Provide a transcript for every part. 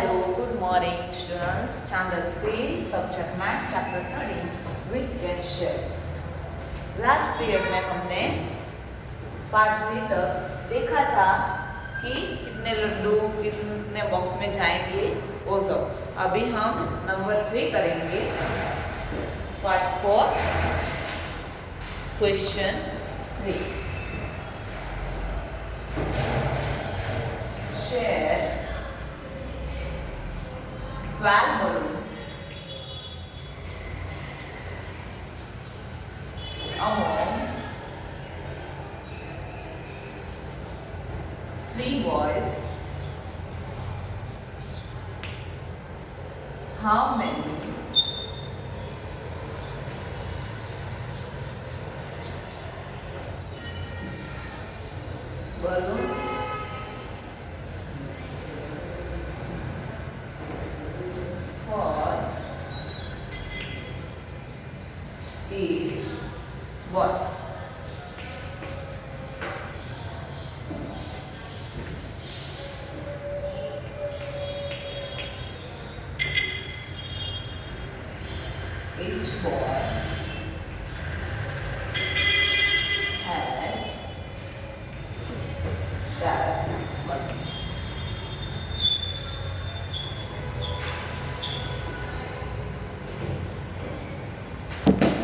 Hello, good morning students. Standard 3, subject Maths, chapter 30. We can share. Last period में हमने part 3 तक देखा था कि कितने लड्डू कितने बॉक्स में जाएंगे वो सब. अभी हम नंबर 3 करेंगे. Part 4 question 3. Share 12 balloons among 3 boys. How many balloons for each boy? Each boy has dash balloons.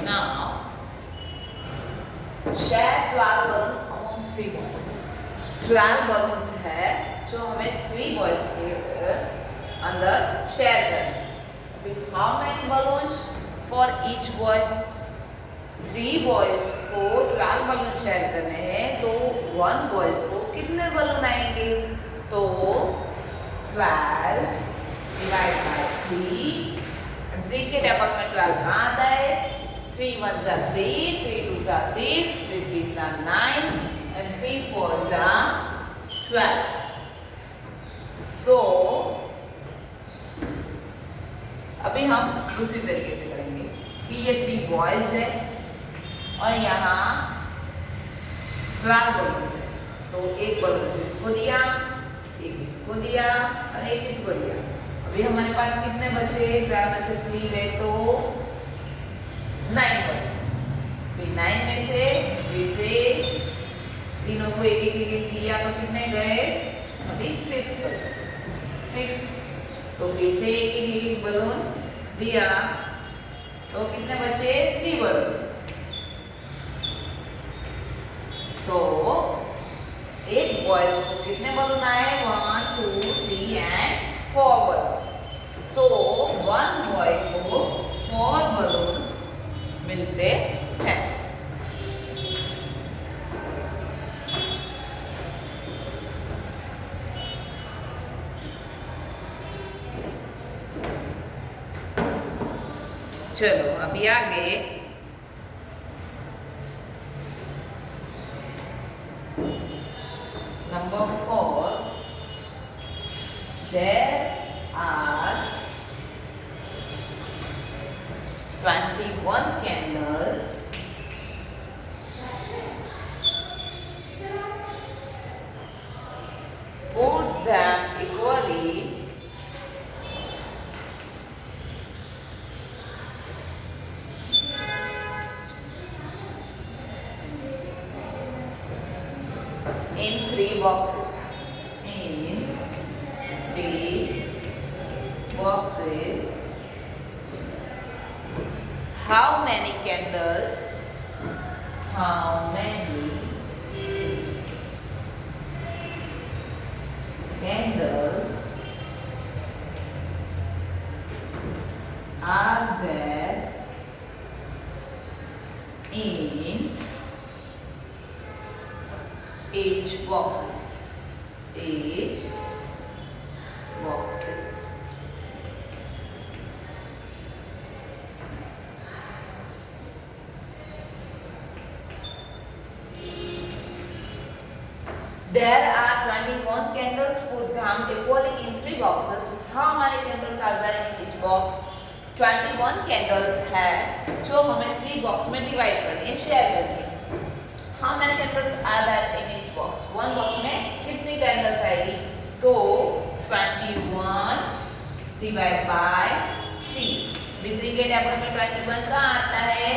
Now, share 12 balloons among 3 boys. 12 balloons है जो हमें 3 boys के अंदर share करने. How many balloons for each boy? 3 boys को 12 balloon share करने हैं तो 1 boys को कितने balloon आएंगे? तो 12 divided by 3. 3 के टेबल में 12 कहाँ आता है? 3 1s are 3, 3 2s are 6, 3 3s are 9 and 3 4s are 12. So अभी हम दूसरी तरीके से करेंगे कि ये 3 बॉयज है और यहाँ 12 बलून्स है. तो एक बलून इसको दिया, एक इसको दिया और एक इसको दिया. अभी हमारे पास कितने बचे? 12 में से 3 गए तो 9 बलून्स. 9 में से फिर से तीनों को एक एक दिया तो कितने गए? अभी 6 बचे. 6 तो फिर से एक बलून दिया तो कितने बचे? 3 बलून. तो एक बॉयज को कितने बलून आए? 1 2 3 एंड 4 बलून. सो 1 बॉय को 4 बलून मिलते हैं. चलो अभी आगे number 4. There are 21 candles put them equally in 3 boxes. In 3 boxes. How many candles? How many candles are there in each boxes? Each boxes. There are 21 candles. Put them equally in 3 boxes. How many candles are there in each box? 21 candles है जो हमें 3 box में divide करनी है, share करनी है. How many candles are there in each box? 1 box में कितनी कैंडल्स आएगी? तो 21 डिवाइड बाय 3 अभी 3 के टेबल में 21 कहाँ आता है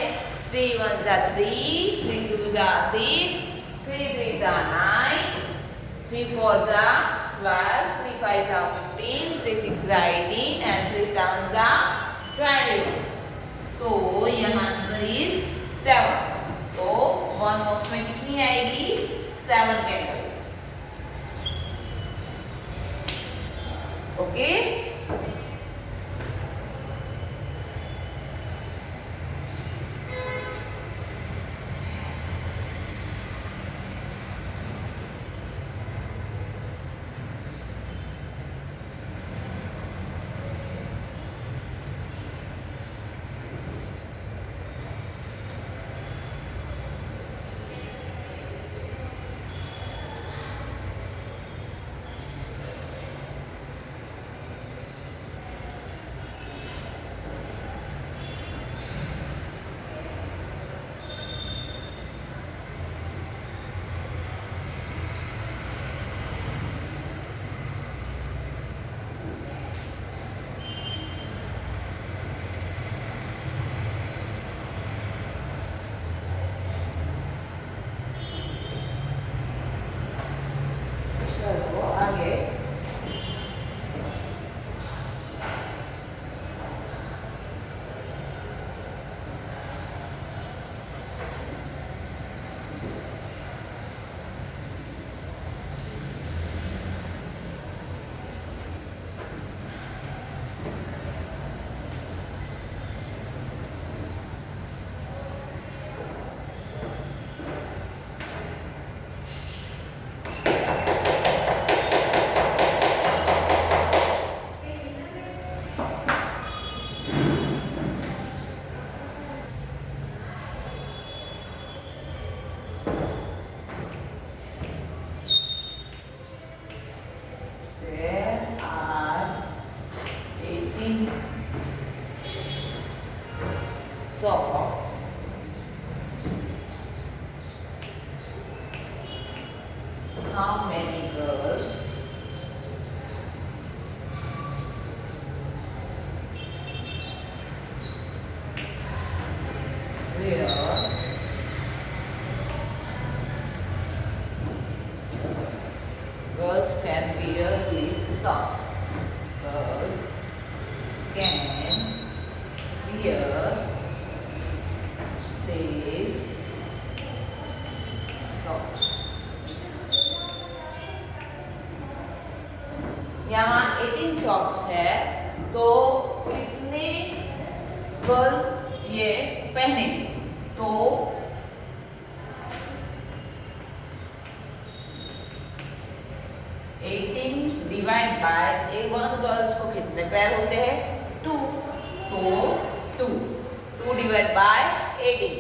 3 1 जा 3 3 2 जा 6 3 3 जा 9 3 4 जा 12 3 5 जा 15 3 6 जा 18 and 3 7 जा 21 so यहाँ आंसर इज 7 तो वन बॉक्स में कितनी आएगी 7 candles okay socks. How many girls wear girls can wear these socks? Girls can wear these socks. यहाँ 18 सॉक्स है तो कितने गर्ल्स ये पहनेंगी तो 18 डिवाइड बाय वन गर्ल्स को कितने पैर होते हैं 2 तो 2 डिवाइड बाय 18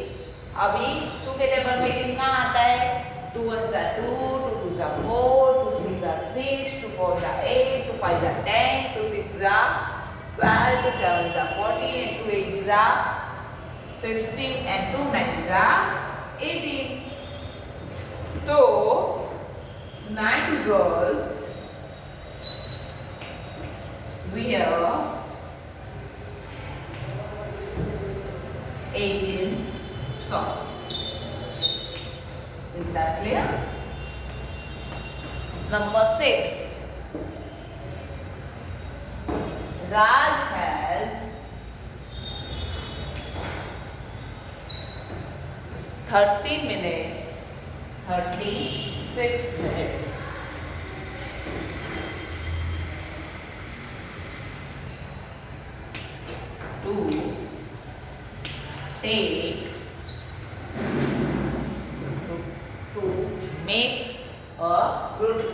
अभी 2 के टेबल में कितना आता है 2 1 जा 2 2 2 जा 4 2 3 जा 6 2 4 जा 8 2 5 जा 10 2 6 जा 12 2 7 जा 14 and 2 8 जा 16 and 2 9 जा 18 तो 9 girls wear 18 socks. Is that clear? Number 6. Raj has 36 minutes to take to make a roti.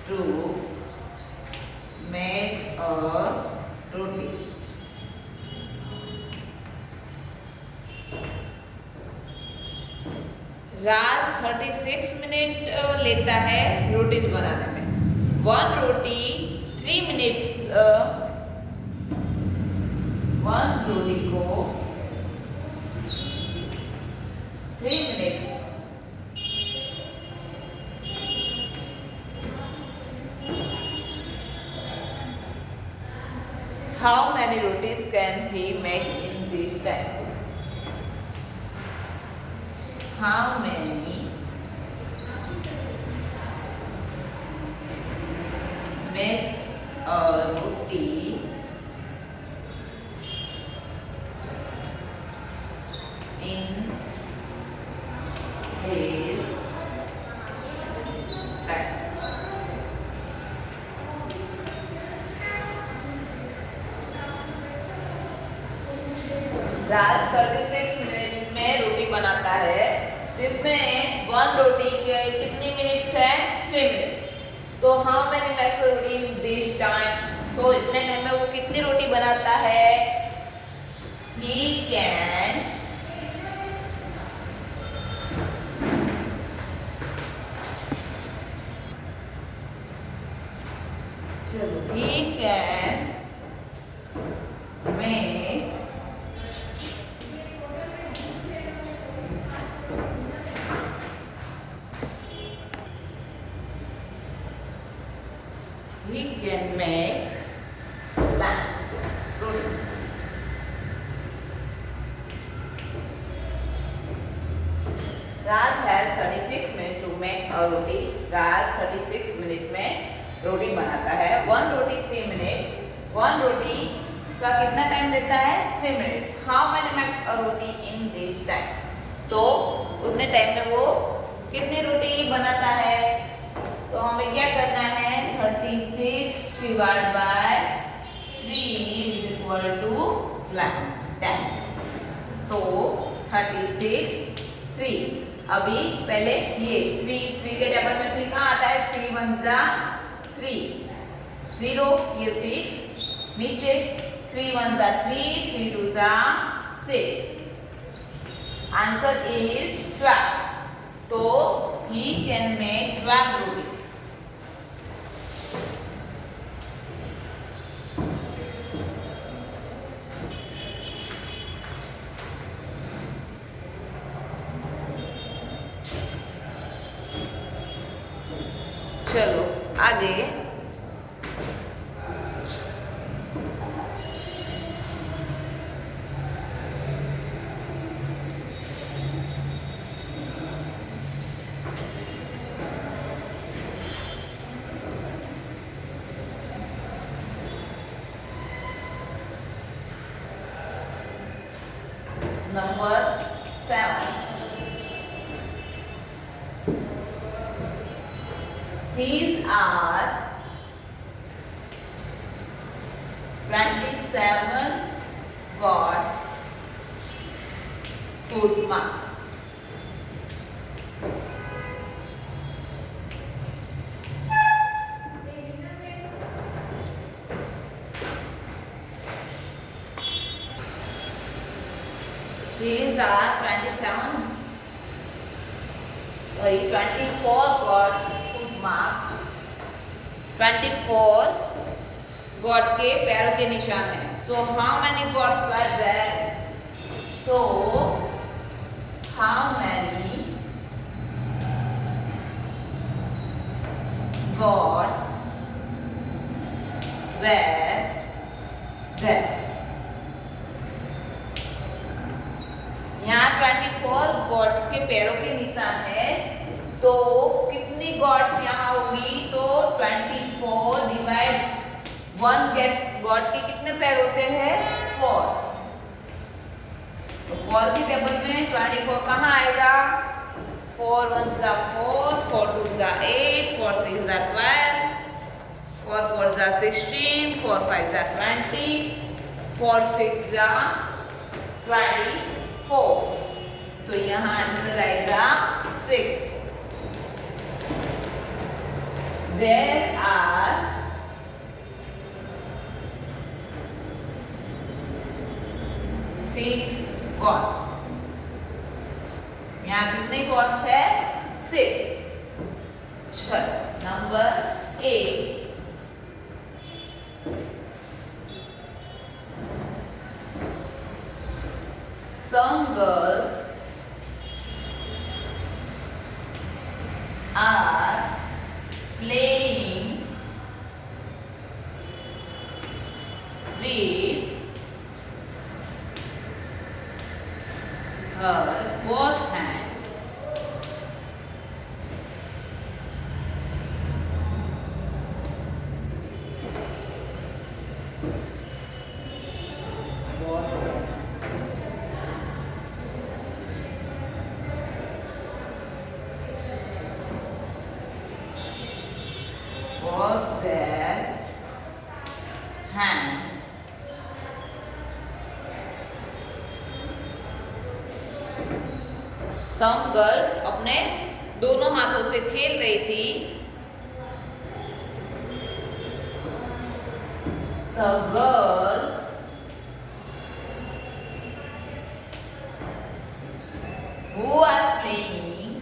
To make a roti. Raj 36 minute लेता है रोटीज बनाने में 1 रोटी 3 मिनट्स 1 रोटी को 3 minutes How many rotis can he make in this time? How many makes a roti in his time? Raj 36 minute में रोटी बनाता है, जिसमें one रोटी के कितनी मिनट्स है? 3 मिनट्स। तो how many makes roti in this time? तो इतने टाइम में वो कितनी रोटी बनाता है? He can he can make lamps roti. Raj has 36 minutes to make a roti. Raj 36 minute में रोटी बनाता है। वन रोटी 3 मिनट्स। वन रोटी का कितना टाइम लेता है? 3 minutes. How many makes a roti in this time? तो उतने टाइम में वो कितनी रोटी बनाता है? तो हमें क्या करना है? 36 divide by 3 is equal to 10। तो 36 3। अभी पहले ये 3 के टेबल में 3 कहाँ आता है? 3 1 जा 3 0, ये 6 नीचे 3 1 जा 3 3 2 जा 6। Answer is 12। तो he can make 12 roti. चलो आगे। Number 7. These are 27 God's foot marks. These are 24 God's foot marks. 24 God के पैरों के निशान है। So how many gods were there? So how many gods were there? यहाँ 24 गॉड्स के पैरों के निशान है। तो कितनी गॉड्स यहाँ होगी? तो 24 डिवाइड 1 गॉड के कितने पैर होते हैं? 4। तो 4 की टेबल में 24 कहाँ आएगा? 4 1 जा 4 4 2 जा 8 4 3 जा 12 4 4 जा 16 4 5 जा 20 4 6 जा 24। तो यहाँ आंसर आएगा 6। There are 6 gods. यहाँ कितने gods है? 6। चलो number 8। Some girls are playing with her both hands. Both hands. Both their hands. Some girls अपने दोनों हाथों से खेल रही थी. The girls who are playing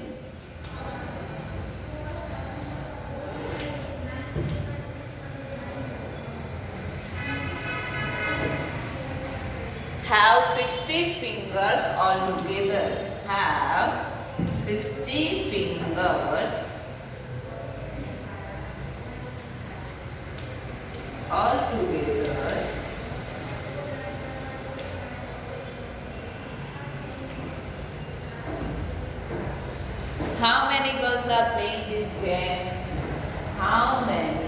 have 60 fingers altogether. Have 60 fingers altogether. How many girls are playing this game? How many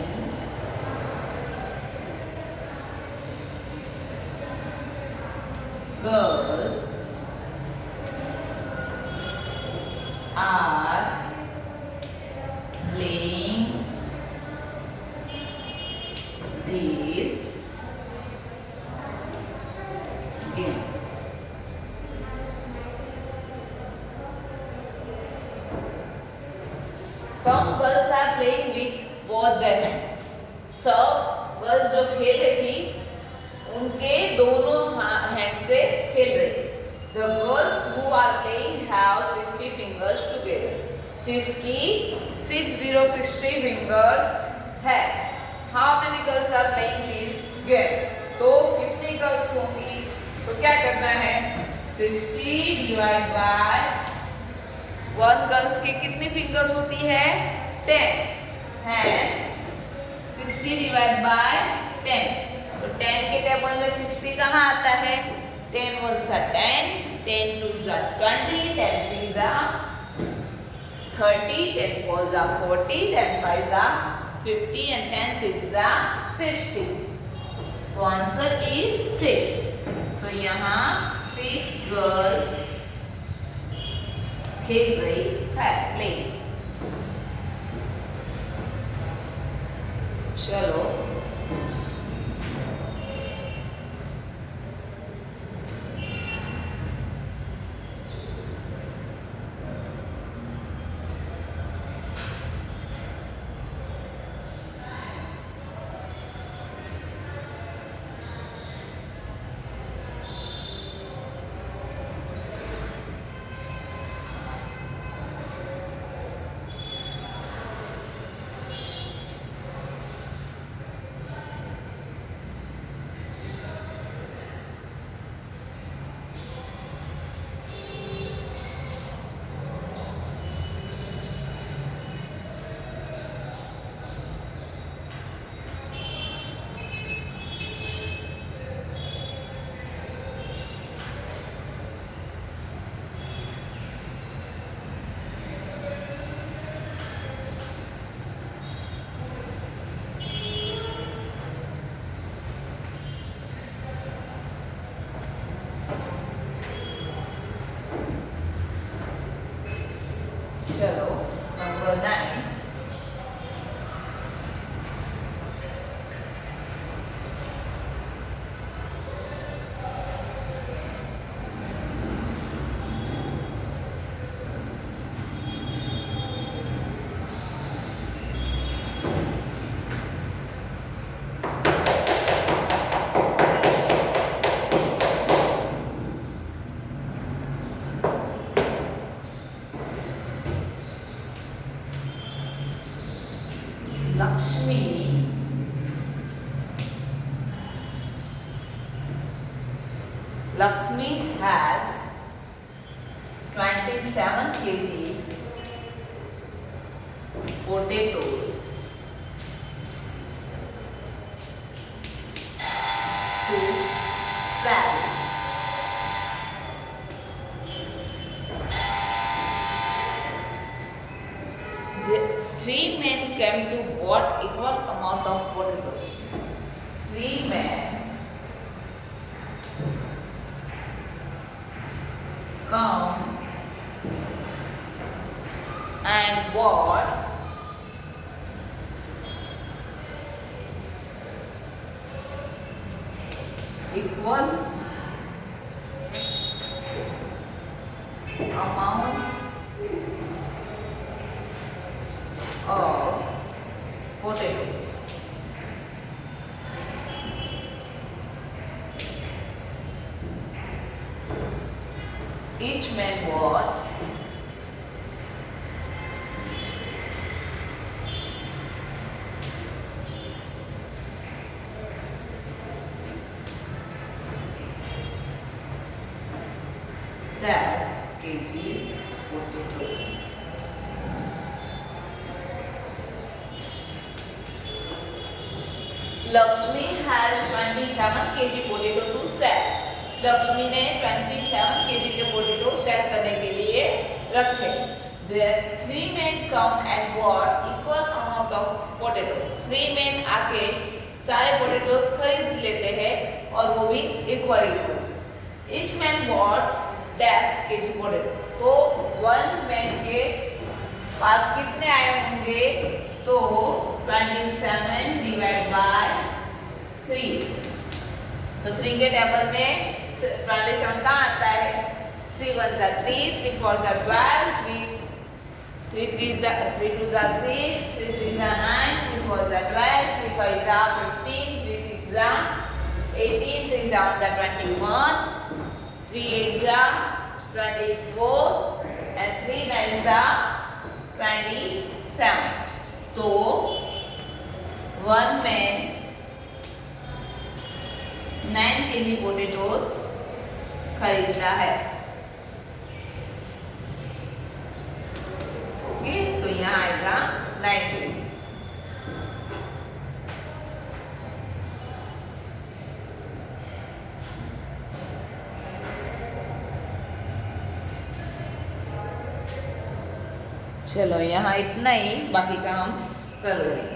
girls are playing this game? Some girls are playing with both their hands. सब girls जो खेल रही थी उनके दोनों hand से खेल रही थी. The girls who are playing have 60 fingers together. जिसकी 60 fingers है. How many girls are playing this game? तो कितनी गर्ल्स होंगी? तो क्या करना है? 60 डिवाइड बाय 1 गर्ल्स की कितनी फिंगर्स होती है? 10 है. 60 डिवाइड बाय 10. तो 10 के टेबल में 60 कहाँ आता है? 10 ones are 10, 10 twos are 20, 10 threes are 30, 10 fours are 40, 10 fives are 50 and 10 sixes are 60. तो आंसर is 6. तो यहाँ 6 गर्ल्स खेल रही है. प्ले. चलो number 9. Lakshmi has 27 kg potatoes. came to bought equal amount of potatoes. 3 men come and bought equal amount of potatoes. Each man bought dash kg potatoes. Lakshmi has 27 kg potato to sell. Lakshmi ने 27 kg के potato cell करने के लिए रखे. There 3 men come and bought equal amount of potatoes. 3 men आके सारे potatoes खरीद लेते हैं और वो भी equal. Each man bought dash kg potato. तो 1 man के पास कितने आए होंगे? तो 27 डिवाइड बाय 3. तो 3 के टेबल में 27 कहाँ आता है? 3 1 जा 3, 3 4 जा 12, 3 2 जा 6, 3 3 जा 9, 3 4 जा 12, 3 5 जा 15, 3 6 जा 18, 3 7 जा 21, 3 8 जा 24 and 3 9 जा 27. तो 1 man 9 kg पोटेटोस खरीदता है. ओके, तो यहाँ आएगा 90. चलो यहाँ इतना ही, बाकी का हम कल करेंगे.